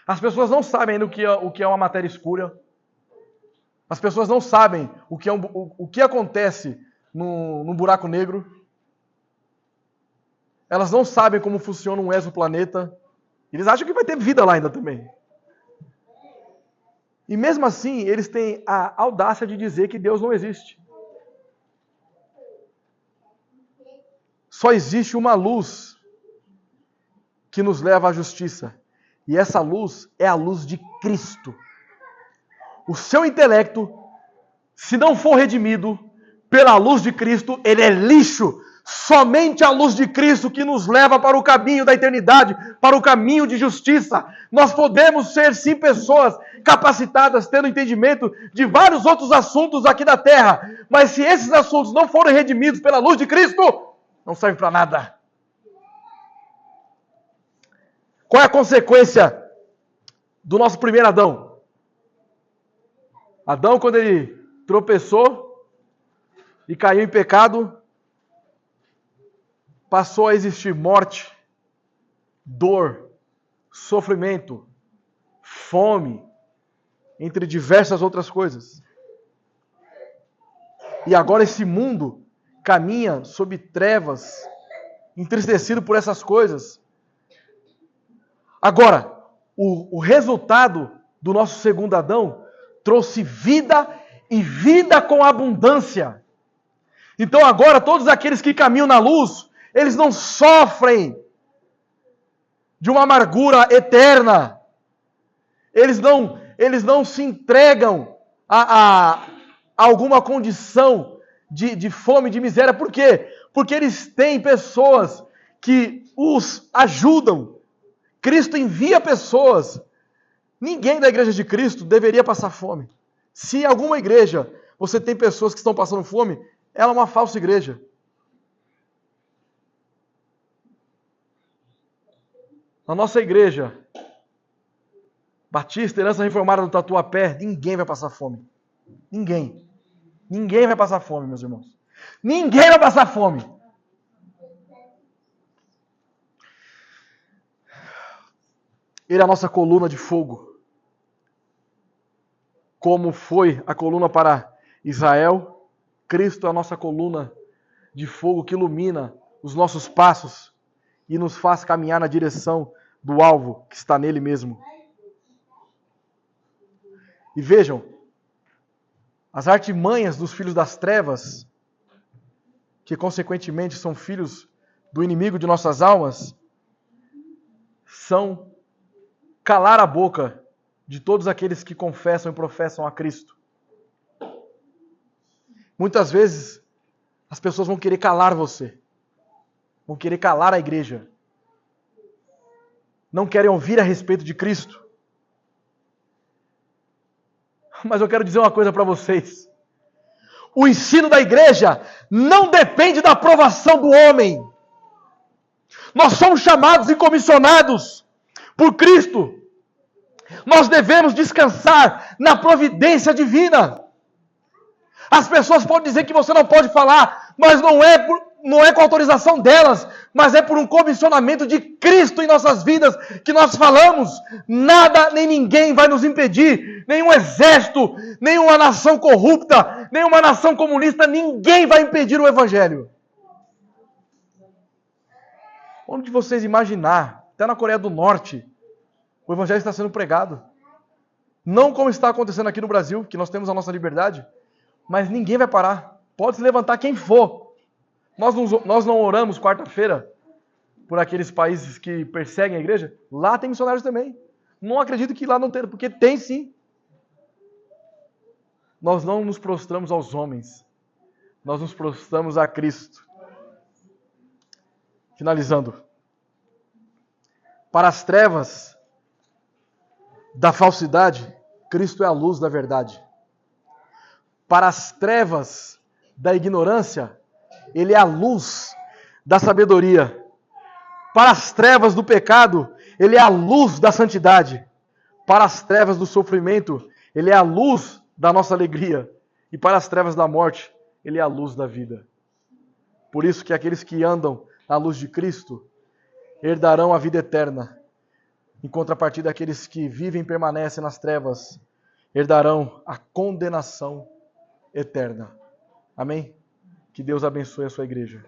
As pessoas não sabem ainda o que é uma matéria escura. As pessoas não sabem o que acontece num buraco negro. Elas não sabem como funciona um exoplaneta. Eles acham que vai ter vida lá ainda também. E mesmo assim, eles têm a audácia de dizer que Deus não existe. Só existe uma luz que nos leva à justiça. E essa luz é a luz de Cristo. O seu intelecto, se não for redimido pela luz de Cristo, ele é lixo. Somente a luz de Cristo que nos leva para o caminho da eternidade, para o caminho de justiça. Nós podemos ser, sim, pessoas capacitadas, tendo entendimento de vários outros assuntos aqui da terra. Mas se esses assuntos não forem redimidos pela luz de Cristo, não serve para nada. Qual é a consequência do nosso primeiro Adão? Adão, quando ele tropeçou e caiu em pecado, passou a existir morte, dor, sofrimento, fome, entre diversas outras coisas. E agora esse mundo caminha sob trevas, entristecido por essas coisas. Agora, o resultado do nosso segundo Adão trouxe vida e vida com abundância. Então agora todos aqueles que caminham na luz, eles não sofrem de uma amargura eterna. Eles não se entregam a alguma condição de fome, de miséria. Por quê? Porque eles têm pessoas que os ajudam. Cristo envia pessoas. Ninguém da igreja de Cristo deveria passar fome. Se em alguma igreja você tem pessoas que estão passando fome, ela é uma falsa igreja. Na nossa igreja Batista, Herança Reformada do Tatuapé, ninguém vai passar fome. Ninguém. Ninguém vai passar fome, meus irmãos. Ninguém vai passar fome. Ele é a nossa coluna de fogo. Como foi a coluna para Israel, Cristo é a nossa coluna de fogo que ilumina os nossos passos e nos faz caminhar na direção do alvo que está nele mesmo. E vejam, as artimanhas dos filhos das trevas, que consequentemente são filhos do inimigo de nossas almas, são calar a boca de todos aqueles que confessam e professam a Cristo. Muitas vezes, as pessoas vão querer calar você. Vão querer calar a igreja. Não querem ouvir a respeito de Cristo. Mas eu quero dizer uma coisa para vocês. O ensino da igreja não depende da aprovação do homem. Nós somos chamados e comissionados por Cristo. Nós devemos descansar na providência divina. As pessoas podem dizer que você não pode falar, mas não é com autorização delas, mas é por um comissionamento de Cristo em nossas vidas que nós falamos. Nada nem ninguém vai nos impedir, nenhum exército, nenhuma nação corrupta, nenhuma nação comunista, ninguém vai impedir o Evangelho. Onde vocês imaginar, até na Coreia do Norte, o Evangelho está sendo pregado. Não como está acontecendo aqui no Brasil, que nós temos a nossa liberdade, mas ninguém vai parar. Pode se levantar quem for. Nós não oramos quarta-feira por aqueles países que perseguem a igreja. Lá tem missionários também. Não acredito que lá não tenha, porque tem sim. Nós não nos prostramos aos homens. Nós nos prostramos a Cristo. Finalizando. Para as trevas da falsidade, Cristo é a luz da verdade. Para as trevas da ignorância, Ele é a luz da sabedoria. Para as trevas do pecado, Ele é a luz da santidade. Para as trevas do sofrimento, Ele é a luz da nossa alegria. E para as trevas da morte, Ele é a luz da vida. Por isso que aqueles que andam na luz de Cristo herdarão a vida eterna. Em contrapartida, aqueles que vivem e permanecem nas trevas herdarão a condenação eterna. Amém? Que Deus abençoe a sua igreja.